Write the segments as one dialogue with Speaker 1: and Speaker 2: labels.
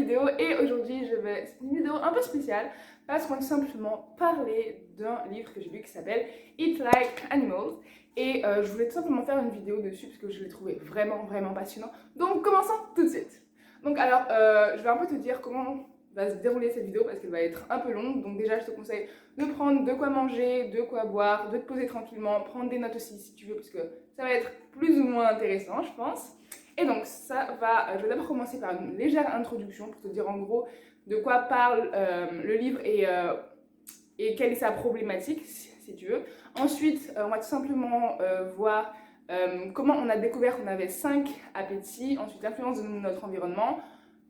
Speaker 1: vidéo et aujourd'hui c'est une vidéo un peu spéciale parce qu'on va simplement parler d'un livre que j'ai lu qui s'appelle Eat Like Animals et je voulais tout simplement faire une vidéo dessus parce que je l'ai trouvé vraiment passionnant. Donc commençons tout de suite. Donc alors je vais un peu te dire comment va se dérouler cette vidéo parce qu'elle va être un peu longue. Donc déjà je te conseille de prendre de quoi manger, de quoi boire, de te poser tranquillement, prendre des notes aussi si tu veux parce que ça va être plus ou moins intéressant je pense. Et donc je vais d'abord commencer par une légère introduction pour te dire en gros de quoi parle le livre et quelle est sa problématique si tu veux. Ensuite on va tout simplement voir comment on a découvert qu'on avait 5 appétits, ensuite l'influence de notre environnement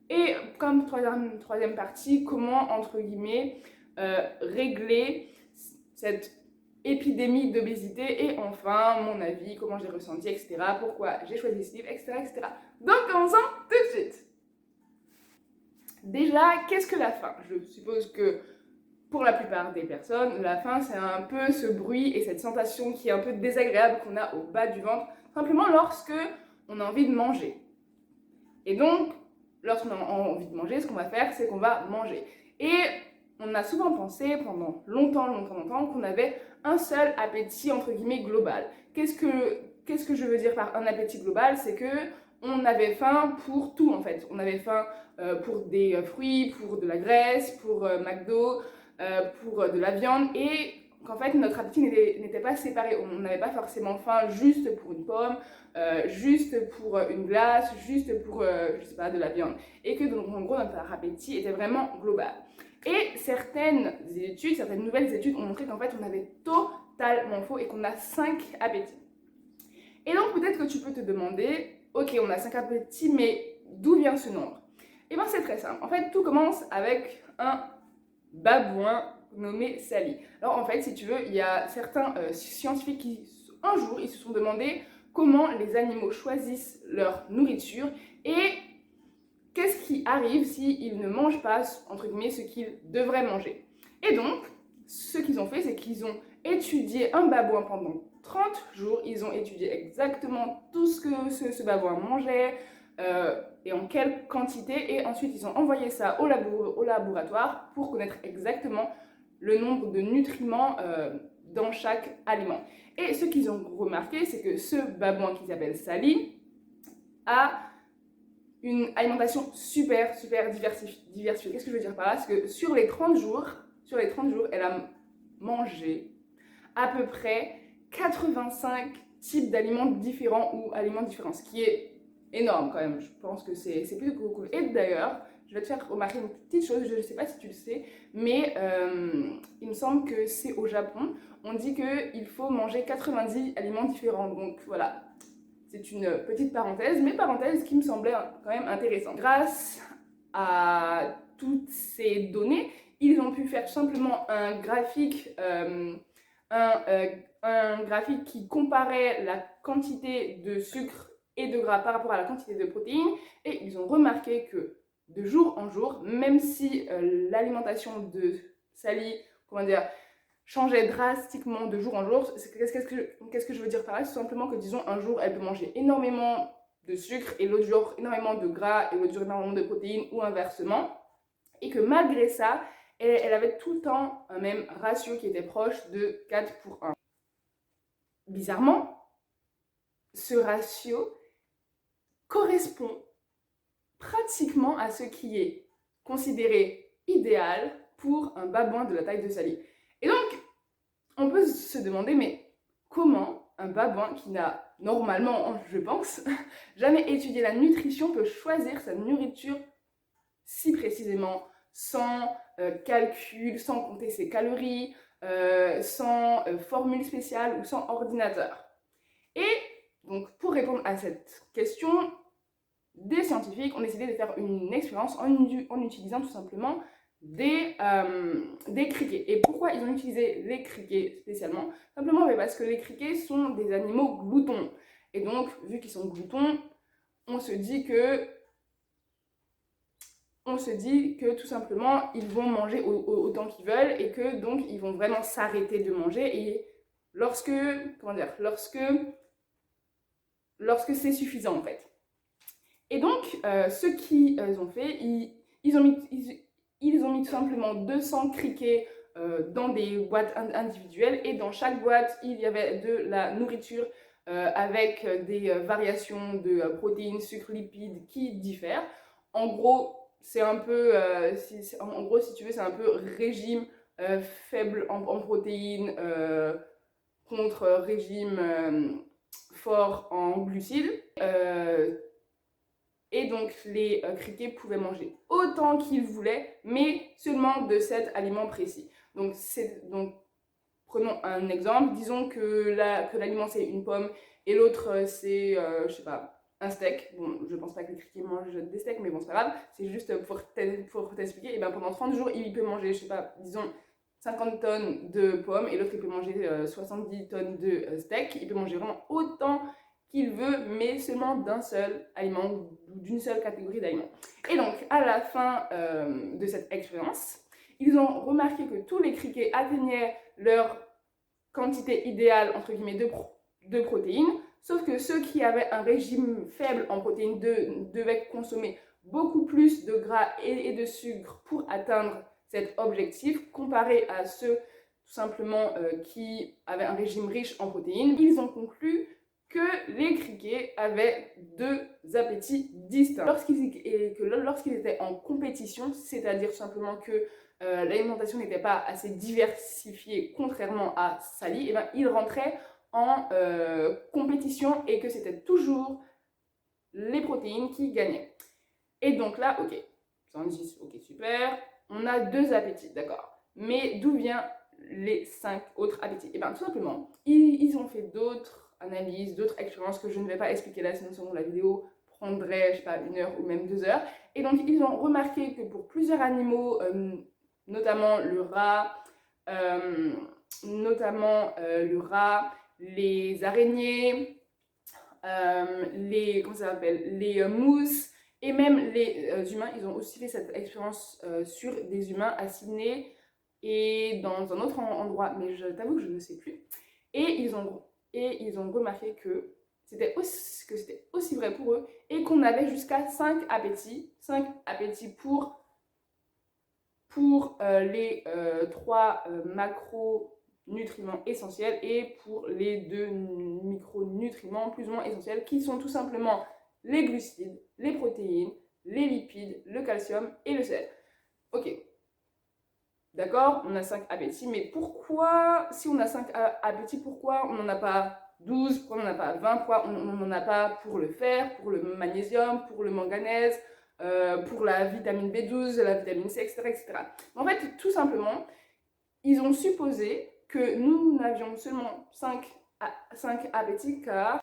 Speaker 1: et comme troisième partie, comment entre guillemets régler cette épidémie d'obésité et enfin mon avis, comment j'ai ressenti, etc. Pourquoi j'ai choisi ce livre, etc. Donc commençons tout de suite. Déjà, qu'est-ce que la faim? Je suppose que pour la plupart des personnes, la faim c'est un peu ce bruit et cette sensation qui est un peu désagréable qu'on a au bas du ventre, simplement lorsque on a envie de manger. Et donc, lorsqu'on a envie de manger, ce qu'on va faire, c'est qu'on va manger. Et on a souvent pensé pendant longtemps qu'on avait un seul appétit entre guillemets global. Qu'est-ce que je veux dire par un appétit global? C'est que on avait faim pour tout en fait. On avait faim pour des fruits, pour de la graisse, pour McDo, pour de la viande et qu'en fait notre appétit n'était pas séparé. On n'avait pas forcément faim juste pour une pomme, juste pour une glace, juste pour je sais pas, de la viande. Et que donc en gros notre appétit était vraiment global. Et certaines nouvelles études ont montré qu'en fait on avait totalement faux et qu'on a 5 appétits. Et donc peut-être que tu peux te demander, ok on a 5 appétits mais d'où vient ce nombre? Et bien c'est très simple, en fait tout commence avec un babouin nommé Sally. Alors en fait si tu veux il y a certains scientifiques qui un jour ils se sont demandé comment les animaux choisissent leur nourriture et qu'est-ce qui arrive s'ils ne mangent pas, entre guillemets, ce qu'ils devraient manger. Et donc, ce qu'ils ont fait, c'est qu'ils ont étudié un babouin pendant 30 jours. Ils ont étudié exactement tout ce que ce babouin mangeait et en quelle quantité. Et ensuite, ils ont envoyé ça au laboratoire pour connaître exactement le nombre de nutriments dans chaque aliment. Et ce qu'ils ont remarqué, c'est que ce babouin qui s'appelle Sally a une alimentation super diversifiée. Qu'est-ce que je veux dire par là? C'est que sur les 30 jours, elle a mangé à peu près 85 types d'aliments différents ou aliments différents, ce qui est énorme quand même. Je pense que c'est plutôt cool. Et d'ailleurs, je vais te faire remarquer une petite chose, je ne sais pas si tu le sais, mais il me semble que c'est au Japon, on dit qu'il faut manger 90 aliments différents. Donc voilà, c'est une petite parenthèse, mais parenthèse qui me semblait quand même intéressante. Grâce à toutes ces données, ils ont pu faire simplement un graphique, un graphique qui comparait la quantité de sucre et de gras par rapport à la quantité de protéines, et ils ont remarqué que de jour en jour, même si l'alimentation de Sally, comment dire, changeait drastiquement de jour en jour. Qu'est-ce que je veux dire par là? C'est simplement que, disons, un jour, elle peut manger énormément de sucre et l'autre jour, énormément de gras et l'autre jour, énormément de protéines ou inversement. Et que malgré ça, elle avait tout le temps un même ratio qui était proche de 4:1. Bizarrement, ce ratio correspond pratiquement à ce qui est considéré idéal pour un babouin de la taille de Sally. Et donc, on peut se demander, mais comment un babouin qui n'a normalement, je pense, jamais étudié la nutrition peut choisir sa nourriture si précisément, sans calcul, sans compter ses calories, sans formule spéciale ou sans ordinateur? Et donc, pour répondre à cette question, des scientifiques ont décidé de faire une expérience en utilisant tout simplement des criquets. Et pourquoi ils ont utilisé les criquets spécialement? Simplement parce que les criquets sont des animaux gloutons. Et donc, vu qu'ils sont gloutons, on se dit que tout simplement, ils vont manger autant qu'ils veulent et que donc, ils vont vraiment s'arrêter de manger. Et lorsque c'est suffisant en fait. Et donc, ce qu'ils ont fait, Ils ont mis tout simplement 200 criquets dans des boîtes individuelles et dans chaque boîte, il y avait de la nourriture avec des variations de protéines, sucres, lipides qui diffèrent. En gros, c'est un peu, en gros, si tu veux, c'est un peu régime faible en protéines contre régime fort en glucides. Et donc, les criquets pouvaient manger autant qu'ils voulaient, mais seulement de cet aliment précis. Donc, prenons un exemple. Disons que l'aliment, c'est une pomme et l'autre, c'est, je sais pas, un steak. Bon, je pense pas que les criquets mangent des steaks, mais bon, c'est pas grave. C'est juste pour t'expliquer. Et bien, pendant 30 jours, il peut manger, je sais pas, disons, 50 tonnes de pommes et l'autre, il peut manger 70 tonnes de steak. Il peut manger vraiment autant qu'il veut, mais seulement d'un seul aliment ou d'une seule catégorie d'aliments. Et donc, à la fin de cette expérience, ils ont remarqué que tous les criquets atteignaient leur quantité idéale, entre guillemets, de protéines, sauf que ceux qui avaient un régime faible en protéines devaient consommer beaucoup plus de gras et de sucre pour atteindre cet objectif, comparé à ceux tout simplement qui avaient un régime riche en protéines. Ils ont conclu que les criquets avaient deux appétits distincts. Lorsqu'ils étaient en compétition, c'est-à-dire simplement que l'alimentation n'était pas assez diversifiée, contrairement à Sally, et ben, ils rentraient en compétition et que c'était toujours les protéines qui gagnaient. Et donc là, ok, 110, ok, super, on a deux appétits, d'accord. Mais d'où viennent les 5 autres appétits? Et bien tout simplement, ils ont fait d'autres analyses, d'autres expériences que je ne vais pas expliquer là, sinon la vidéo prendrait, je sais pas, 1 heure ou même 2 heures. Et donc ils ont remarqué que pour plusieurs animaux, notamment le rat, les araignées, comment ça s'appelle, les mousses, et même les humains, ils ont aussi fait cette expérience sur des humains à Sydney et dans un autre endroit, mais je t'avoue que je ne sais plus. Et ils ont remarqué que c'était aussi vrai pour eux et qu'on avait jusqu'à 5 appétits pour les 3 macronutriments essentiels et pour les 2 micronutriments plus ou moins essentiels qui sont tout simplement les glucides, les protéines, les lipides, le calcium et le sel. Ok, d'accord, on a 5 appétits, mais pourquoi, si on a 5 appétits, pourquoi on n'en a pas 12, pourquoi on n'en a pas 20, pourquoi on n'en a pas pour le fer, pour le magnésium, pour le manganèse, pour la vitamine B12, la vitamine C, etc., etc. En fait, tout simplement, ils ont supposé que nous n'avions seulement 5 appétits car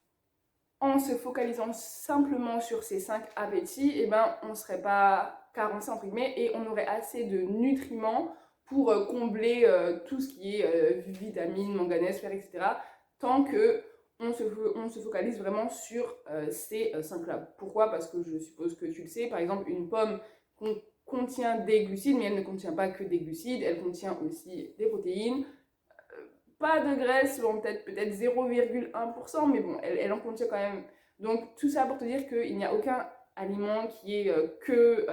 Speaker 1: en se focalisant simplement sur ces 5 appétits, eh ben, on ne serait pas carencé entre guillemets et on aurait assez de nutriments pour combler tout ce qui est vitamines, manganèse, fer, etc. Tant que on se focalise vraiment sur ces 5-là. Pourquoi? Parce que je suppose que tu le sais, par exemple, une pomme contient des glucides, mais elle ne contient pas que des glucides, elle contient aussi des protéines, pas de graisse, bon, peut-être 0,1%, mais bon, elle en contient quand même. Donc tout ça pour te dire qu'il n'y a aucun aliment qui est que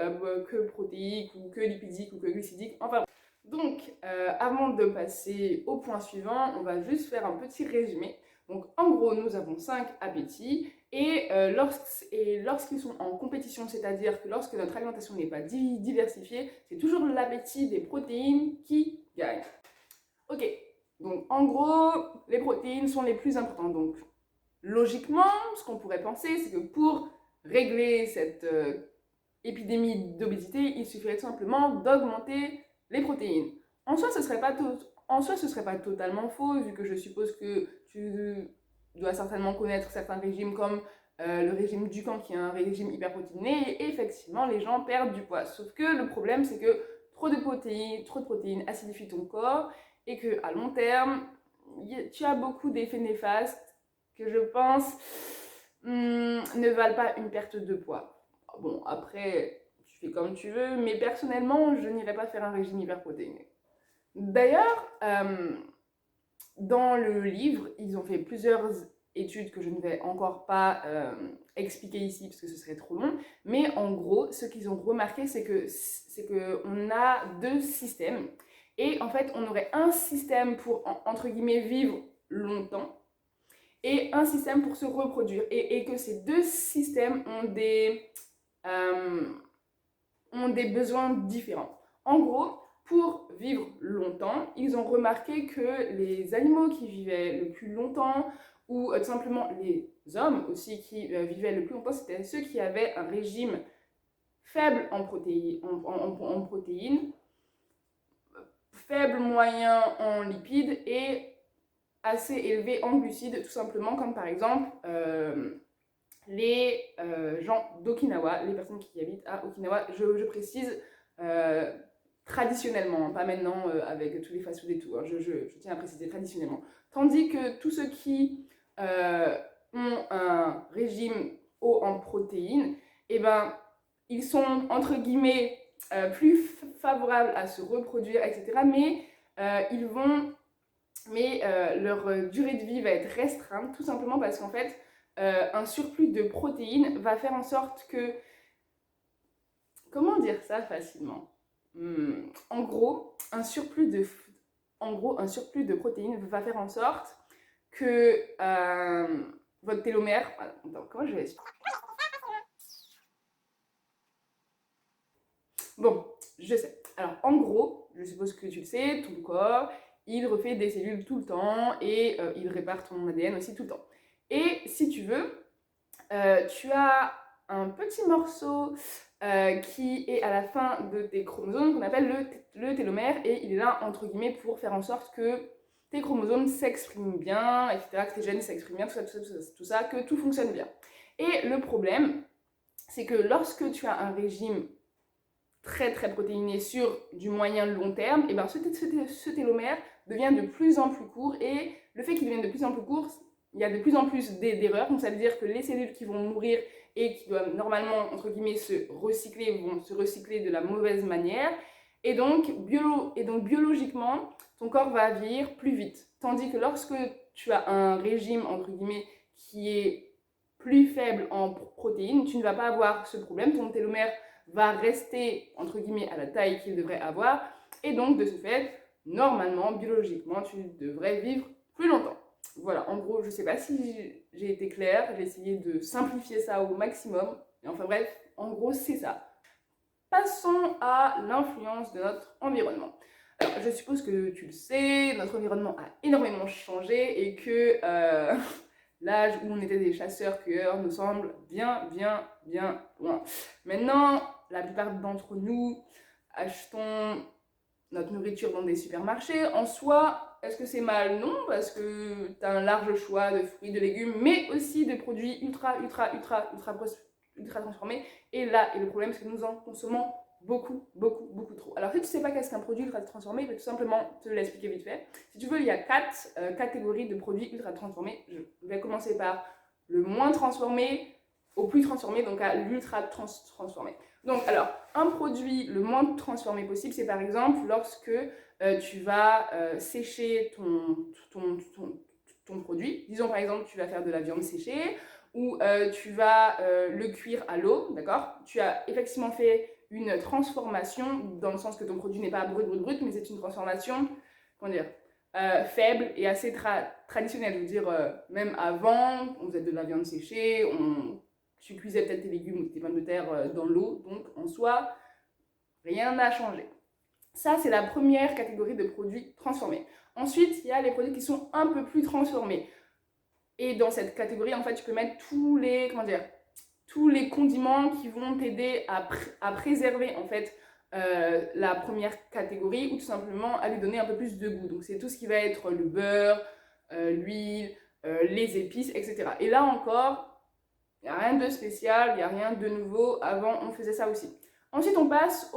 Speaker 1: protéique ou que lipidique ou que glucidique, enfin. Donc avant de passer au point suivant, on va juste faire un petit résumé. Donc en gros, nous avons 5 appétits et lorsqu'ils sont en compétition, c'est-à-dire que lorsque notre alimentation n'est pas diversifiée, c'est toujours l'appétit des protéines qui gagne. Ok, donc en gros, les protéines sont les plus importantes. Donc logiquement, ce qu'on pourrait penser, c'est que pour régler cette épidémie d'obésité, il suffirait tout simplement d'augmenter les protéines. En soi, ce serait pas totalement faux, vu que je suppose que tu dois certainement connaître certains régimes comme le régime Dukan, qui est un régime hyperprotéiné, et effectivement, les gens perdent du poids. Sauf que le problème, c'est que trop de protéines acidifient ton corps, et qu'à long terme, tu as beaucoup d'effets néfastes que je pense ne valent pas une perte de poids. Bon, après, tu fais comme tu veux, mais personnellement, je n'irai pas faire un régime hyperprotéiné. D'ailleurs, dans le livre, ils ont fait plusieurs études que je ne vais encore pas expliquer ici parce que ce serait trop long. Mais en gros, ce qu'ils ont remarqué, c'est que on a deux systèmes. Et en fait, on aurait un système pour, entre guillemets, vivre longtemps et un système pour se reproduire. Et que ces deux systèmes ont des besoins différents. En gros, pour vivre longtemps, ils ont remarqué que les animaux qui vivaient le plus longtemps, ou tout simplement les hommes aussi qui vivaient le plus longtemps, c'était ceux qui avaient un régime faible en protéines, faible moyen en lipides et assez élevé en glucides, tout simplement, comme par exemple les gens d'Okinawa, les personnes qui habitent à Okinawa, je précise traditionnellement, pas maintenant avec tous les fast-food et tout, hein, je tiens à préciser traditionnellement. Tandis que tous ceux qui ont un régime haut en protéines, eh ben, ils sont entre guillemets plus favorables à se reproduire, etc. Mais leur durée de vie va être restreinte, tout simplement parce qu'en fait, un surplus de protéines va faire en sorte que... Comment dire ça facilement? En gros, un surplus de protéines va faire en sorte que votre télomère... Attends, comment je vais expliquer? Bon, je sais. Alors, en gros, je suppose que tu le sais, ton corps, il refait des cellules tout le temps et il répare ton ADN aussi tout le temps. Et si tu veux, tu as un petit morceau qui est à la fin de tes chromosomes qu'on appelle le télomère et il est là entre guillemets pour faire en sorte que tes chromosomes s'expriment bien, etc., que tes gènes s'expriment bien, tout ça, que tout fonctionne bien. Et le problème, c'est que lorsque tu as un régime très très protéiné sur du moyen long terme, et ben ce télomère devient de plus en plus court et le fait qu'il devienne de plus en plus court, il y a de plus en plus d'erreurs, donc ça veut dire que les cellules qui vont mourir et qui doivent normalement, entre guillemets, se recycler, vont se recycler de la mauvaise manière, et donc biologiquement, ton corps va vieillir plus vite. Tandis que lorsque tu as un régime, entre guillemets, qui est plus faible en protéines, tu ne vas pas avoir ce problème, ton télomère va rester, entre guillemets, à la taille qu'il devrait avoir, et donc, de ce fait, normalement, biologiquement, tu devrais vivre plus longtemps. Voilà, en gros, je sais pas si j'ai été claire, j'ai essayé de simplifier ça au maximum, et enfin bref, en gros, c'est ça. Passons à l'influence de notre environnement. Alors, je suppose que tu le sais, notre environnement a énormément changé et que l'âge où on était des chasseurs-cueilleurs nous semble bien loin. Maintenant, la plupart d'entre nous achetons notre nourriture dans des supermarchés. En soi, est-ce que c'est mal? Non, parce que tu as un large choix de fruits, de légumes, mais aussi de produits ultra transformés. Et là, le problème, c'est que nous en consommons beaucoup trop. Alors si tu ne sais pas qu'est-ce qu'un produit ultra transformé, je vais tout simplement te l'expliquer vite fait. Si tu veux, il y a 4 catégories de produits ultra transformés. Je vais commencer par le moins transformé au plus transformé, donc à l'ultra transformé. Donc alors, un produit le moins transformé possible, c'est par exemple lorsque tu vas sécher ton produit. Disons par exemple, tu vas faire de la viande séchée ou tu vas le cuire à l'eau, d'accord? Tu as effectivement fait une transformation dans le sens que ton produit n'est pas brut, mais c'est une transformation, comment dire, faible et assez traditionnelle. Je veux dire, même avant, on faisait de la viande séchée, tu cuisais peut-être tes légumes ou tes pommes de terre dans l'eau, donc en soi, rien n'a changé. Ça, c'est la première catégorie de produits transformés. Ensuite, il y a les produits qui sont un peu plus transformés. Et dans cette catégorie, en fait, tu peux mettre tous les condiments qui vont t'aider à préserver, en fait, la première catégorie ou tout simplement à lui donner un peu plus de goût. Donc, c'est tout ce qui va être le beurre, l'huile, les épices, etc. Et là encore, il n'y a rien de spécial, il n'y a rien de nouveau. Avant, on faisait ça aussi. Ensuite, on passe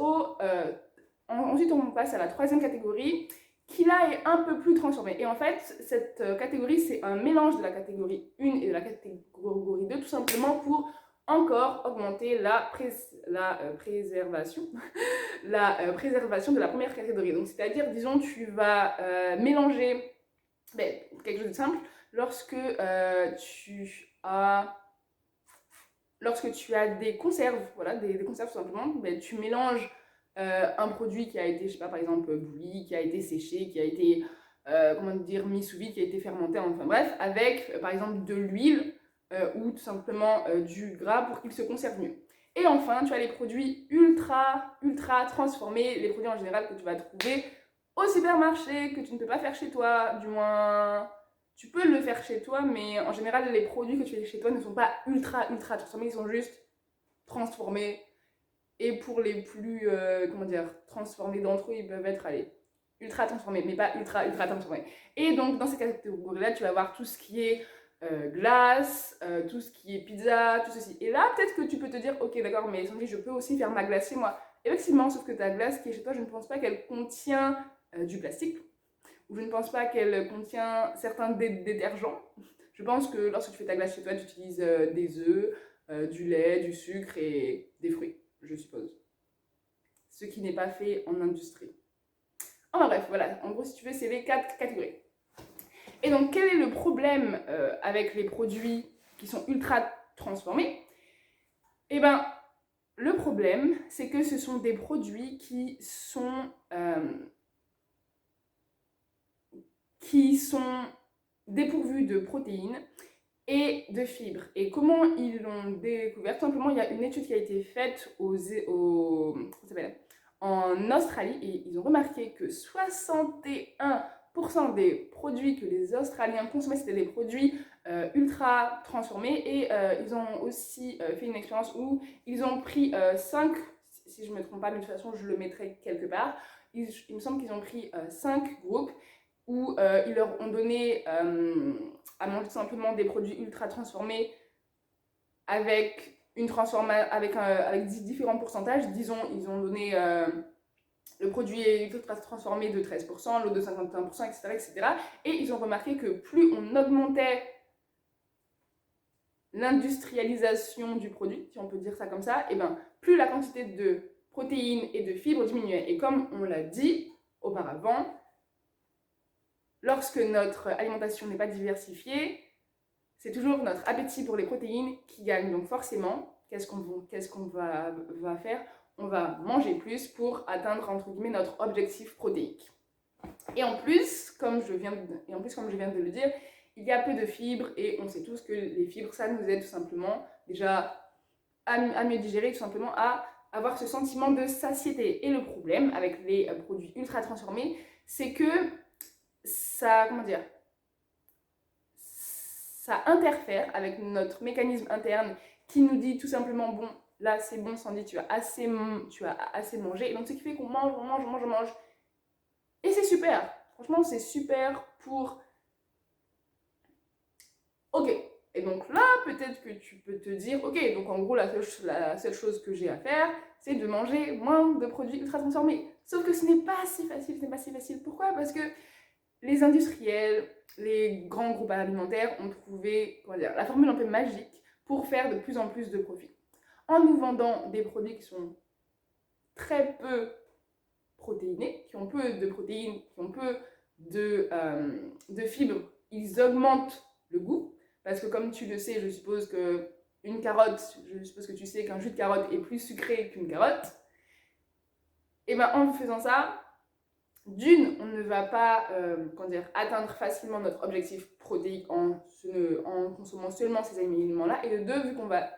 Speaker 1: à la troisième catégorie, qui là est un peu plus transformée. Et en fait, cette catégorie, c'est un mélange de la catégorie 1 et de la catégorie 2, tout simplement pour encore augmenter la préservation de la première catégorie. Donc, c'est-à-dire, disons, tu vas mélanger quelque chose de simple. lorsque lorsque tu as des conserves, voilà, des conserves tout simplement, ben, tu mélanges un produit qui a été, je sais pas, par exemple, bouilli, qui a été séché, qui a été, comment dire, mis sous vide, qui a été fermenté, enfin bref, avec, par exemple, de l'huile ou tout simplement du gras pour qu'il se conserve mieux. Et enfin, tu as les produits ultra transformés, les produits en général que tu vas trouver au supermarché, que tu ne peux pas faire chez toi, du moins tu peux le faire chez toi, mais en général, les produits que tu fais chez toi ne sont pas ultra transformés, ils sont juste transformés. Et pour les plus, comment dire, transformés d'entre eux, ils peuvent être, allez, ultra transformés, mais pas ultra transformés. Et donc, dans ces catégories-là, tu vas avoir tout ce qui est glace, tout ce qui est pizza, tout ceci. Et là, peut-être que tu peux te dire, ok, d'accord, mais Sandy, je peux aussi faire ma glace chez moi. Effectivement, sauf que ta glace qui est chez toi, je ne pense pas qu'elle contient du plastique. Je ne pense pas qu'elle contient certains détergents. Je pense que lorsque tu fais ta glace chez toi, tu utilises des œufs, du lait, du sucre et des fruits, je suppose. Ce qui n'est pas fait en industrie. Enfin bref, voilà, en gros, si tu veux, c'est les 4 catégories. Et donc, quel est le problème avec les produits qui sont ultra transformés? Eh bien, le problème, c'est que ce sont des produits qui sont dépourvus de protéines et de fibres. Et comment ils l'ont découvert? Tout simplement, il y a une étude qui a été faite en Australie et ils ont remarqué que 61% des produits que les Australiens consommaient, c'était des produits ultra transformés. Et ils ont aussi fait une expérience où ils ont pris 5, si je ne me trompe pas, mais de toute façon, je le mettrai quelque part. Il me semble qu'ils ont pris 5 groupes où ils leur ont donné à manger tout simplement des produits ultra transformés avec avec différents pourcentages. Disons, ils ont donné le produit ultra transformé de 13%, l'autre de 51%, etc., etc. Et ils ont remarqué que plus on augmentait l'industrialisation du produit, si on peut dire ça comme ça, et ben, plus la quantité de protéines et de fibres diminuait. Et comme on l'a dit auparavant, lorsque notre alimentation n'est pas diversifiée, c'est toujours notre appétit pour les protéines qui gagne. Donc forcément, qu'est-ce qu'on va faire? On va manger plus pour atteindre, entre guillemets, notre objectif protéique. Et en plus, comme je viens de le dire, il y a peu de fibres et on sait tous que les fibres, ça nous aide tout simplement déjà à mieux digérer, tout simplement à avoir ce sentiment de satiété. Et le problème avec les produits ultra transformés, c'est que ça, comment dire, ça interfère avec notre mécanisme interne qui nous dit tout simplement, bon, là c'est bon Sandy, tu as assez mangé. Et donc ce qui fait qu'on mange. Et c'est super. Franchement, c'est super pour... Ok. Et donc là, peut-être que tu peux te dire, ok, donc en gros, la seule chose que j'ai à faire, c'est de manger moins de produits ultra transformés. Sauf que ce n'est pas si facile. Pourquoi? Parce que les industriels, les grands groupes alimentaires ont trouvé, comment dire, la formule un peu magique pour faire de plus en plus de profit. En nous vendant des produits qui sont très peu protéinés, qui ont peu de protéines, qui ont peu de fibres, ils augmentent le goût. Parce que comme tu le sais, je suppose que tu sais qu'un jus de carotte est plus sucré qu'une carotte. Et bien en faisant ça, d'une, on ne va pas atteindre facilement notre objectif protéique en consommant seulement ces aliments-là. Et de deux, vu qu'on va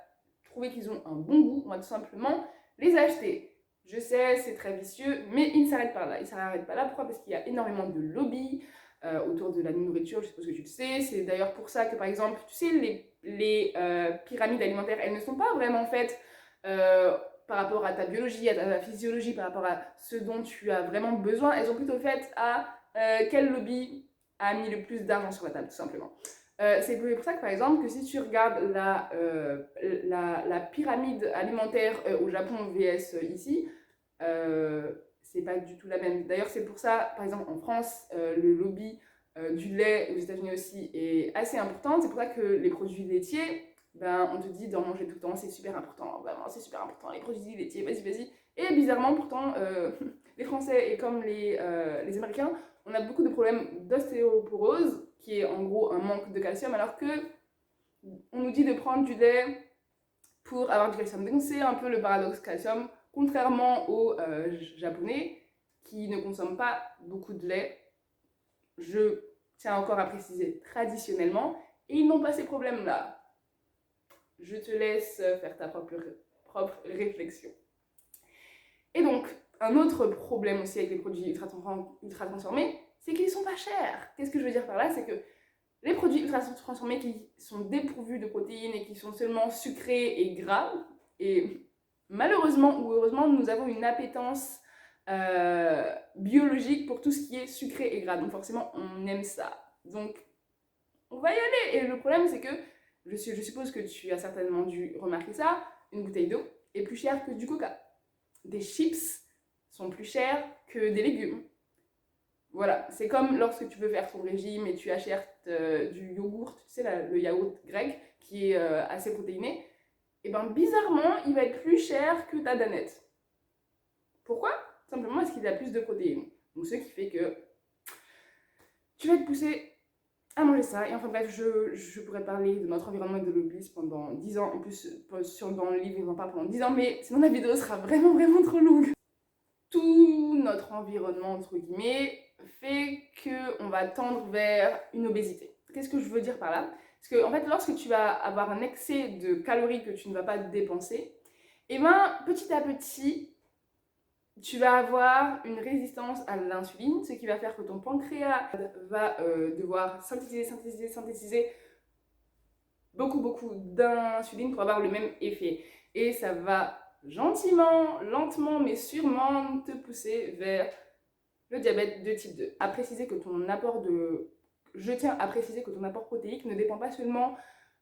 Speaker 1: trouver qu'ils ont un bon goût, on va tout simplement les acheter. Je sais, c'est très vicieux, mais il ne s'arrête pas là. Il ne s'arrête pas là. Pourquoi? Parce qu'il y a énormément de lobbies autour de la nourriture, je suppose que tu le sais. C'est d'ailleurs pour ça que, par exemple, tu sais, les pyramides alimentaires, elles ne sont pas vraiment faites par rapport à ta biologie, à ta physiologie, par rapport à ce dont tu as vraiment besoin. Elles sont plutôt faites à quel lobby a mis le plus d'argent sur la table, tout simplement. C'est pour ça que, par exemple, que si tu regardes la pyramide alimentaire au Japon vs ici, c'est pas du tout la même. D'ailleurs, c'est pour ça, par exemple, en France, le lobby du lait, aux États-Unis aussi, est assez important. C'est pour ça que les produits laitiers, ben, on te dit d'en manger tout le temps, c'est super important, vraiment, c'est super important. Les produits laitiers, vas-y. Et bizarrement, pourtant, les Français et comme les Américains, on a beaucoup de problèmes d'ostéoporose. qui est en gros un manque de calcium, alors que on nous dit de prendre du lait pour avoir du calcium. Donc c'est un peu le paradoxe calcium, contrairement aux Japonais qui ne consomment pas beaucoup de lait. Je tiens encore à préciser traditionnellement, et ils n'ont pas ces problèmes-là. Je te laisse faire ta propre réflexion. Et donc, un autre problème aussi avec les produits ultra transformés, c'est qu'ils sont pas chers. Qu'est-ce que je veux dire par là? C'est que les produits ultra transformés qui sont dépourvus de protéines et qui sont seulement sucrés et gras, et malheureusement ou heureusement, nous avons une appétence biologique pour tout ce qui est sucré et gras. Donc forcément, on aime ça. Donc, on va y aller. Et le problème, c'est que, je suppose que tu as certainement dû remarquer ça, une bouteille d'eau est plus chère que du coca. Des chips sont plus chers que des légumes. Voilà, c'est comme lorsque tu veux faire ton régime et tu achètes du yogourt, tu sais, le yaourt grec, qui est assez protéiné, et bien bizarrement, il va être plus cher que ta danette. Pourquoi? Simplement parce qu'il a plus de protéines. Donc ce qui fait que tu vas être poussé à manger ça. Et enfin bref, je pourrais parler de notre environnement et de l'obésité pendant 10 ans. En plus, dans le livre, ils en parlent pendant 10 ans, mais sinon la vidéo sera vraiment trop longue. Tout notre environnement, entre guillemets, fait qu'on va tendre vers une obésité. Qu'est-ce que je veux dire par là? Parce que en fait, lorsque tu vas avoir un excès de calories que tu ne vas pas dépenser, et ben petit à petit, tu vas avoir une résistance à l'insuline, ce qui va faire que ton pancréas va devoir synthétiser beaucoup d'insuline pour avoir le même effet. Et ça va gentiment, lentement, mais sûrement te pousser vers le diabète de type 2. Je tiens à préciser que ton apport protéique ne dépend pas seulement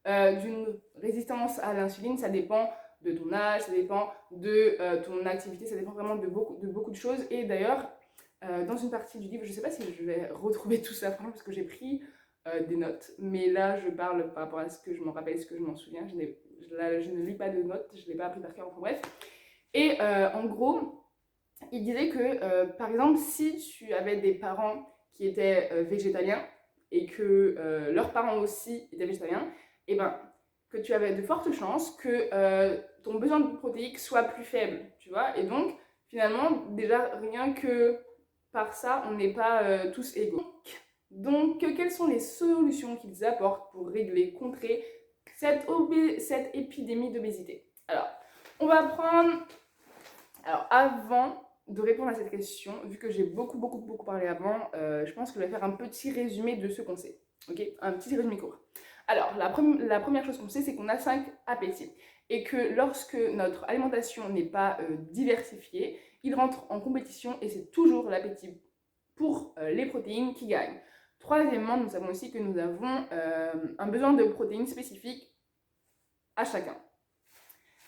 Speaker 1: d'une résistance à l'insuline, ça dépend de ton âge, ça dépend de ton activité, ça dépend vraiment de beaucoup de choses. Et d'ailleurs, dans une partie du livre, je ne sais pas si je vais retrouver tout ça, parce que j'ai pris des notes, mais là je parle par rapport à ce que je m'en rappelle, ce que je m'en souviens. Je ne lis pas de notes, je ne l'ai pas appris par cœur, enfin bref. Et en gros, il disait que par exemple, si tu avais des parents qui étaient végétaliens et que leurs parents aussi étaient végétaliens, et ben que tu avais de fortes chances que ton besoin de protéines soit plus faible, tu vois. Et donc, finalement, déjà, rien que par ça, on n'est pas tous égaux. Donc, quelles sont les solutions qu'ils apportent pour contrer cette épidémie d'obésité? Alors, on va prendre... Alors, avant de répondre à cette question, vu que j'ai beaucoup parlé avant, je pense que je vais faire un petit résumé de ce qu'on sait. Ok, un petit résumé court. Alors, la première chose qu'on sait, c'est qu'on a 5 appétits. Et que lorsque notre alimentation n'est pas diversifiée, il rentre en compétition et c'est toujours l'appétit pour les protéines qui gagne. Troisièmement, nous savons aussi que nous avons un besoin de protéines spécifiques à chacun.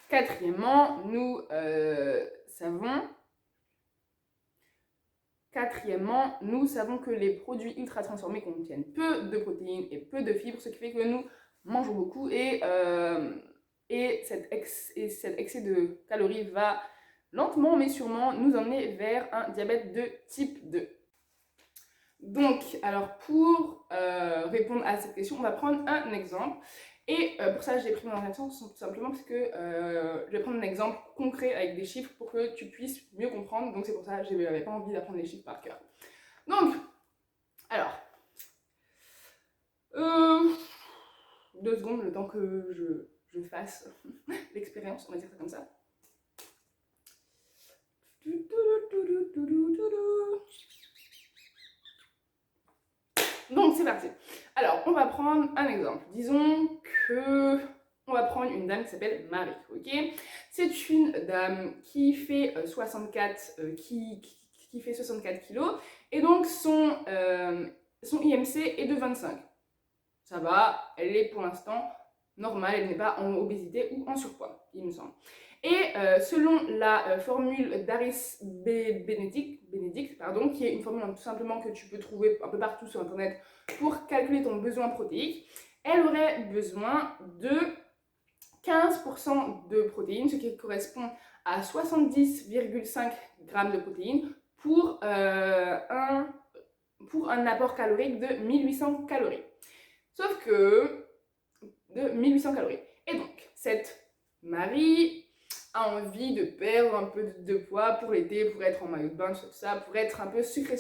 Speaker 1: Quatrièmement, nous savons que les produits ultra transformés contiennent peu de protéines et peu de fibres, ce qui fait que nous mangeons beaucoup et cet excès de calories va lentement mais sûrement nous emmener vers un diabète de type 2. Donc, alors pour répondre à cette question, on va prendre un exemple. Et pour ça, j'ai pris mon ordinateur tout simplement parce que je vais prendre un exemple concret avec des chiffres pour que tu puisses mieux comprendre. Donc c'est pour ça que je n'avais pas envie d'apprendre les chiffres par cœur. Donc, alors, 2 secondes, le temps que je fasse l'expérience, on va dire ça comme ça. Donc c'est parti. Alors, on va prendre un exemple. Disons que on va prendre une dame qui s'appelle Marie, ok? C'est une dame qui fait 64 kilos et donc son IMC est de 25. Ça va, elle est pour l'instant normale, elle n'est pas en obésité ou en surpoids, il me semble. Et selon la formule d'Aris Benedict, qui est une formule tout simplement que tu peux trouver un peu partout sur internet pour calculer ton besoin protéique, elle aurait besoin de 15% de protéines, ce qui correspond à 70,5 grammes de protéines pour pour un apport calorique de 1800 calories. Sauf que de 1800 calories. Et donc, cette Marie a envie de perdre un peu de poids pour l'été, pour être en maillot de bain, tout ça, pour être un peu sucré.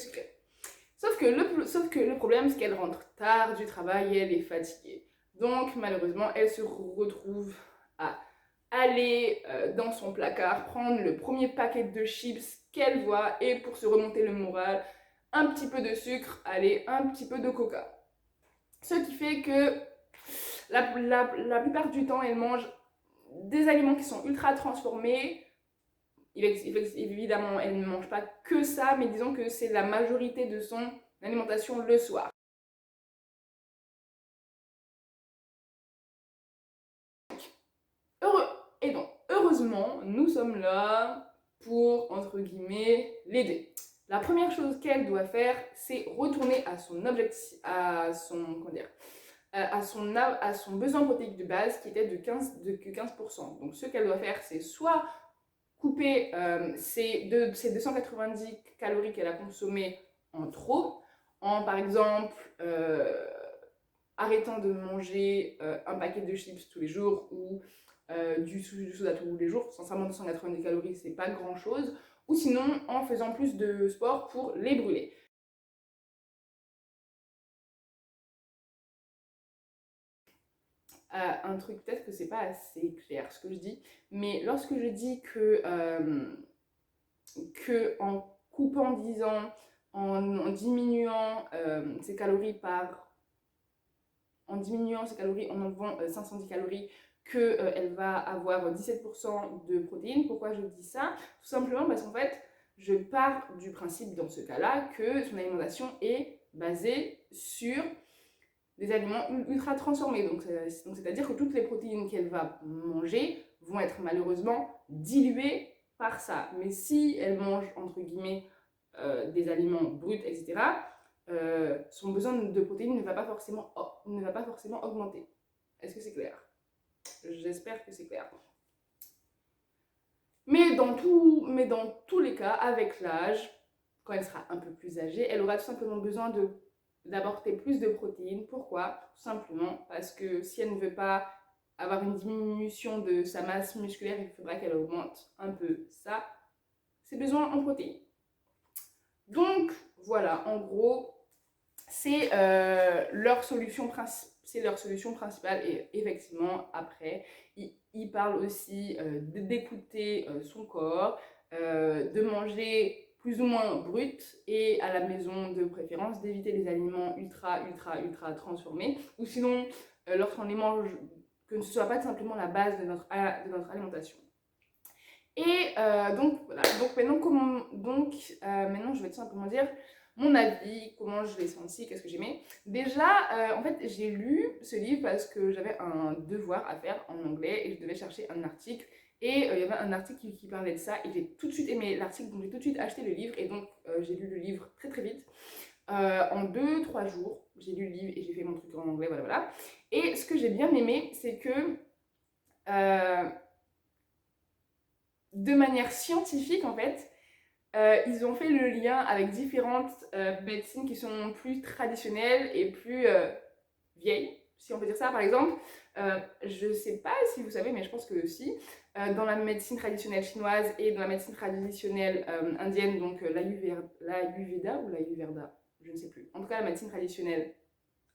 Speaker 1: Sauf que le problème, c'est qu'elle rentre tard du travail et elle est fatiguée. Donc, malheureusement, elle se retrouve à aller dans son placard, prendre le premier paquet de chips qu'elle voit et pour se remonter le moral, un petit peu de sucre, allez, un petit peu de coca. Ce qui fait que la plupart du temps, elle mange des aliments qui sont ultra transformés. Évidemment, elle ne mange pas que ça, mais disons que c'est la majorité de son alimentation le soir. Et donc, heureusement, nous sommes là pour, entre guillemets, l'aider. La première chose qu'elle doit faire, c'est retourner à son objectif, à son besoin protéique de base qui était de 15%. Donc, ce qu'elle doit faire, c'est soit couper ces 290 calories qu'elle a consommées en trop, en par exemple arrêtant de manger un paquet de chips tous les jours ou du soda tous les jours. Sincèrement, 290 calories, c'est pas grand chose. Ou sinon, en faisant plus de sport pour les brûler. Un truc, peut-être que c'est pas assez clair ce que je dis, mais lorsque je dis que en coupant, disons, en diminuant ses calories en enlevant 510 calories, qu'elle va avoir 17% de protéines. Pourquoi je dis ça? Tout simplement parce qu'en fait, je pars du principe dans ce cas-là que son alimentation est basée sur des aliments ultra transformés. Donc c'est-à-dire que toutes les protéines qu'elle va manger vont être malheureusement diluées par ça. Mais si elle mange, entre guillemets, des aliments bruts, etc., son besoin de protéines ne va pas forcément augmenter. Est-ce que c'est clair? J'espère que c'est clair. Mais dans tous les cas, avec l'âge, quand elle sera un peu plus âgée, elle aura tout simplement besoin d'apporter plus de protéines. Pourquoi? Tout simplement parce que si elle ne veut pas avoir une diminution de sa masse musculaire, il faudra qu'elle augmente un peu ses besoins en protéines. Donc voilà, en gros, c'est leur solution principale. Et effectivement, après, il parle aussi d'écouter son corps, de manger plus ou moins brut et à la maison de préférence, d'éviter les aliments ultra transformés, ou sinon, lorsqu'on les mange, que ce ne soit pas simplement la base de notre alimentation. Et donc voilà, maintenant je vais tout simplement dire mon avis, comment je l'ai senti, qu'est-ce que j'aimais. Déjà, en fait, j'ai lu ce livre parce que j'avais un devoir à faire en anglais et je devais chercher un article. Et il y avait un article qui parlait de ça et j'ai tout de suite aimé l'article, donc j'ai tout de suite acheté le livre. Et donc, j'ai lu le livre très vite. En 2-3 jours, j'ai lu le livre et j'ai fait mon truc en anglais, voilà. Et ce que j'ai bien aimé, c'est que de manière scientifique, en fait, ils ont fait le lien avec différentes médecines qui sont plus traditionnelles et plus vieilles, si on peut dire ça. Par exemple, je sais pas si vous savez, mais je pense que si, dans la médecine traditionnelle chinoise et dans la médecine traditionnelle indienne, donc l'Ayurveda ou l'Ayurveda, je ne sais plus. En tout cas, la médecine traditionnelle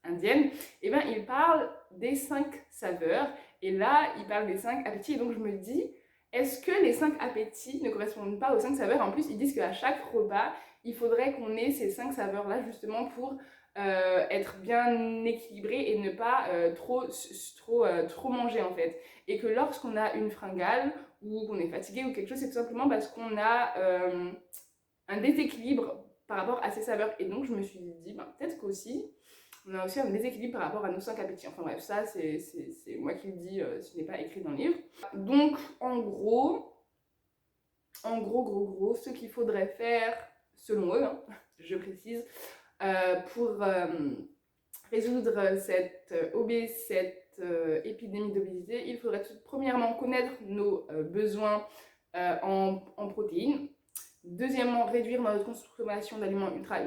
Speaker 1: indienne, et ben ils parlent des 5 saveurs. Et là, ils parlent des 5 appétits. Et donc, je me dis, est-ce que les 5 appétits ne correspondent pas aux 5 saveurs? En plus, ils disent qu'à chaque repas, il faudrait qu'on ait ces 5 saveurs-là justement pour être bien équilibré et ne pas trop manger en fait. Et que lorsqu'on a une fringale ou qu'on est fatigué ou quelque chose, c'est tout simplement parce qu'on a un déséquilibre par rapport à ces saveurs. Et donc, je me suis dit, ben, peut-être qu'aussi, on a aussi un déséquilibre par rapport à nos 5 appétits. Enfin bref, ça c'est moi qui le dis, ce n'est pas écrit dans le livre. Donc en gros, ce qu'il faudrait faire, selon eux, hein, je précise, pour résoudre cette épidémie d'obésité, il faudrait premièrement connaître nos besoins en protéines. Deuxièmement, réduire notre consommation d'aliments ultra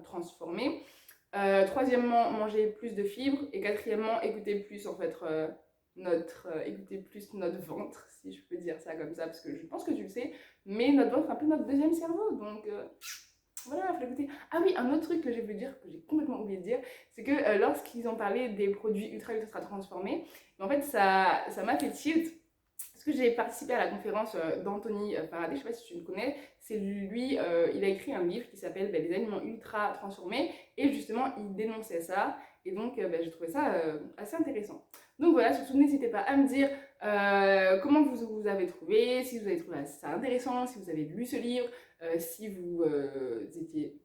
Speaker 1: transformés. Troisièmement, manger plus de fibres. Et quatrièmement, écouter plus en fait écouter plus notre ventre, si je peux dire ça comme ça, parce que je pense que tu le sais, mais notre ventre est un peu notre deuxième cerveau, donc voilà, il faut l'écouter. Ah oui, un autre truc que j'ai voulu dire, que j'ai complètement oublié de dire, c'est que lorsqu'ils ont parlé des produits ultra transformés, en fait ça m'a fait tilt. Parce que j'ai participé à la conférence d'Anthony Faraday, je ne sais pas si tu le connais, c'est lui, il a écrit un livre qui s'appelle Les aliments ultra transformés, et justement il dénonçait ça, et donc j'ai trouvé ça assez intéressant. Donc voilà, surtout n'hésitez pas à me dire comment vous avez trouvé, si vous avez trouvé ça intéressant, si vous avez lu ce livre, si vous étiez...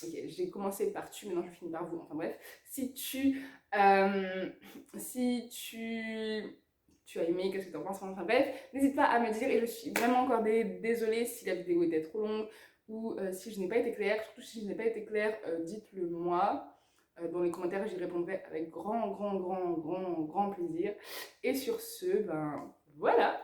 Speaker 1: Ok, j'ai commencé par tu, maintenant je finis par vous, enfin bref, si tu as aimé, qu'est-ce que tu en penses, enfin bref, n'hésite pas à me dire, et je suis vraiment encore désolée si la vidéo était trop longue ou si je n'ai pas été claire, surtout si je n'ai pas été claire, dites-le moi. Dans les commentaires, j'y répondrai avec grand plaisir. Et sur ce, ben voilà.